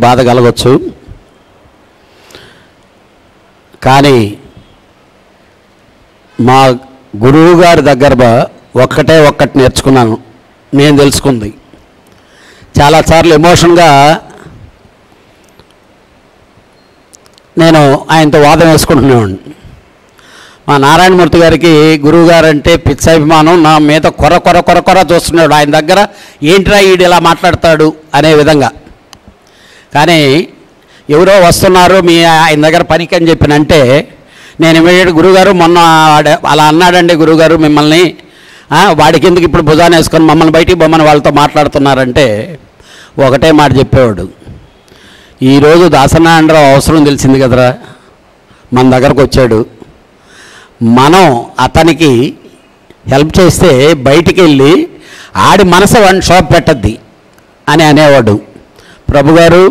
బాధ కలగవచ్చు, కానీ మా గురువు గారి దగ్గర ఒక్కటి నేర్చుకున్నాను. నేను తెలుసుకుంది చాలాసార్లు ఎమోషన్గా నేను ఆయనతో వాదం వేసుకుంటున్నాను. మా నారాయణమూర్తి గారికి గురువు గారు అంటే పిచ్చాభిమానం, నా మీద కొర చూస్తున్నాడు. ఆయన దగ్గర ఏంట్రా ఈడు ఇలా మాట్లాడతాడు అనే విధంగా. కానీ ఎవరో వస్తున్నారు మీ ఆయన దగ్గర పనికి అని చెప్పినంటే నేను ఇమీడియట్ గురువుగారు మొన్న అలా అన్నాడండి గురువుగారు మిమ్మల్ని, వాడికి ఎందుకు ఇప్పుడు భుజాన్ని వేసుకొని మమ్మల్ని బయటికి బొమ్మని వాళ్ళతో మాట్లాడుతున్నారంటే ఒకటే మాట చెప్పేవాడు, ఈరోజు దాసనారాయణరావు అవసరం తెలిసింది కదరా, మన దగ్గరకు వచ్చాడు, మనం అతనికి హెల్ప్ చేస్తే బయటికి వెళ్ళి ఆడి మనసు వన్ షాప్ పెట్టద్ది అని అనేవాడు. ప్రభుగారు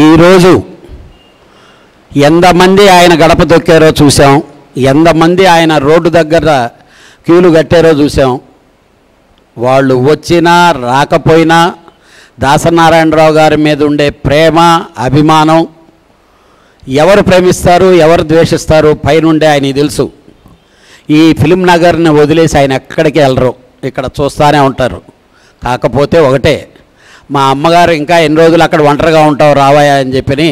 ఈరోజు ఎంతమంది ఆయన గడప దొక్కారో చూసాం, ఎంతమంది ఆయన రోడ్డు దగ్గర క్యూలు కట్టారో చూసాం. వాళ్ళు వచ్చినా రాకపోయినా దాసనారాయణరావు గారి మీద ఉండే ప్రేమ అభిమానం, ఎవరు ప్రేమిస్తారు ఎవరు ద్వేషిస్తారు పైనుండే ఆయనకి తెలుసు. ఈ ఫిలిం నగర్ని వదిలేసి ఆయన ఎక్కడికి వెళ్ళరు, ఇక్కడ చూస్తూనే ఉంటారు. కాకపోతే ఒకటే, మా అమ్మగారు ఇంకా ఎన్ని రోజులు అక్కడ ఒంటరిగా ఉంటావు రావాయా అని చెప్పి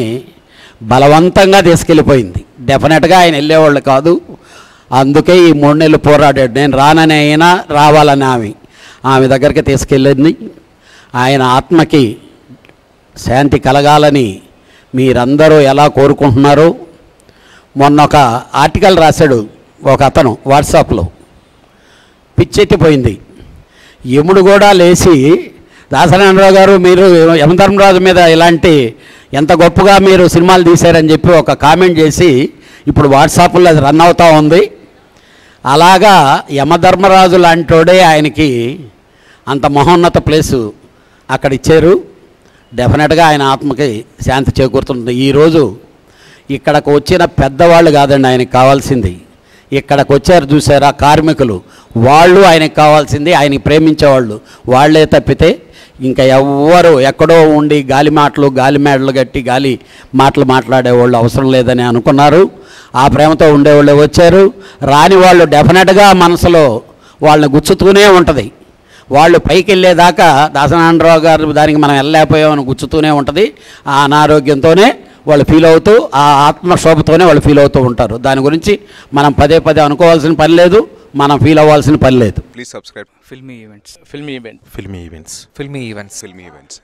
బలవంతంగా తీసుకెళ్ళిపోయింది. డెఫినెట్గా ఆయన వెళ్ళేవాళ్ళు కాదు. అందుకే ఈ 3 నెలలు పోరాడాడు. నేను రానని అయినా రావాలని ఆమె దగ్గరికి తీసుకెళ్ళింది. ఆయన ఆత్మకి శాంతి కలగాలని మీరందరూ ఎలా కోరుకుంటున్నారో. మొన్న ఒక ఆర్టికల్ రాశాడు ఒక అతను వాట్సాప్లో, పిచ్చెత్తిపోయింది. యముడు కూడా లేచి దాసనారాయణరావు గారు మీరు యమధర్మరాజు మీద ఇలాంటి ఎంత గొప్పగా మీరు సినిమాలు తీశారని చెప్పి ఒక కామెంట్ చేసి ఇప్పుడు వాట్సాప్లో అది రన్ అవుతూ ఉంది. అలాగా యమధర్మరాజు లాంటోడే ఆయనకి అంత మహోన్నత ప్లేసు అక్కడ ఇచ్చారు. డెఫినెట్గా ఆయన ఆత్మకి శాంతి చేకూరుతుంది. ఈరోజు ఇక్కడికి వచ్చిన పెద్దవాళ్ళు కాదండి ఆయనకి కావాల్సింది, ఇక్కడికి వచ్చారు చూసారా కార్మికులు, వాళ్ళు ఆయనకి కావాల్సింది, ఆయనకి ప్రేమించేవాళ్ళు వాళ్ళే తప్పితే ఇంకా ఎవ్వరు ఎక్కడో ఉండి గాలి మేడలు కట్టి గాలి మాటలు మాట్లాడేవాళ్ళు అవసరం లేదని అనుకున్నారు. ఆ ప్రేమతో ఉండేవాళ్ళు వచ్చారు. రాని వాళ్ళు డెఫినెట్గా మనసులో వాళ్ళని గుచ్చుతూనే ఉంటుంది. వాళ్ళు పైకి వెళ్ళేదాకా దాసనారాయణరావు గారు దానికి మనం వెళ్ళలేకపోయామని గుచ్చుతూనే ఉంటుంది. ఆ అనారోగ్యంతోనే వాళ్ళు ఫీల్ అవుతూ, ఆ ఆత్మశోభతోనే వాళ్ళు ఫీల్ అవుతూ ఉంటారు. దాని గురించి మనం పదే అనుకోవాల్సిన పని లేదు, మనం ఫీల్ అవ్వాల్సిన పని లేదు. Please subscribe filmy events. Filmy events.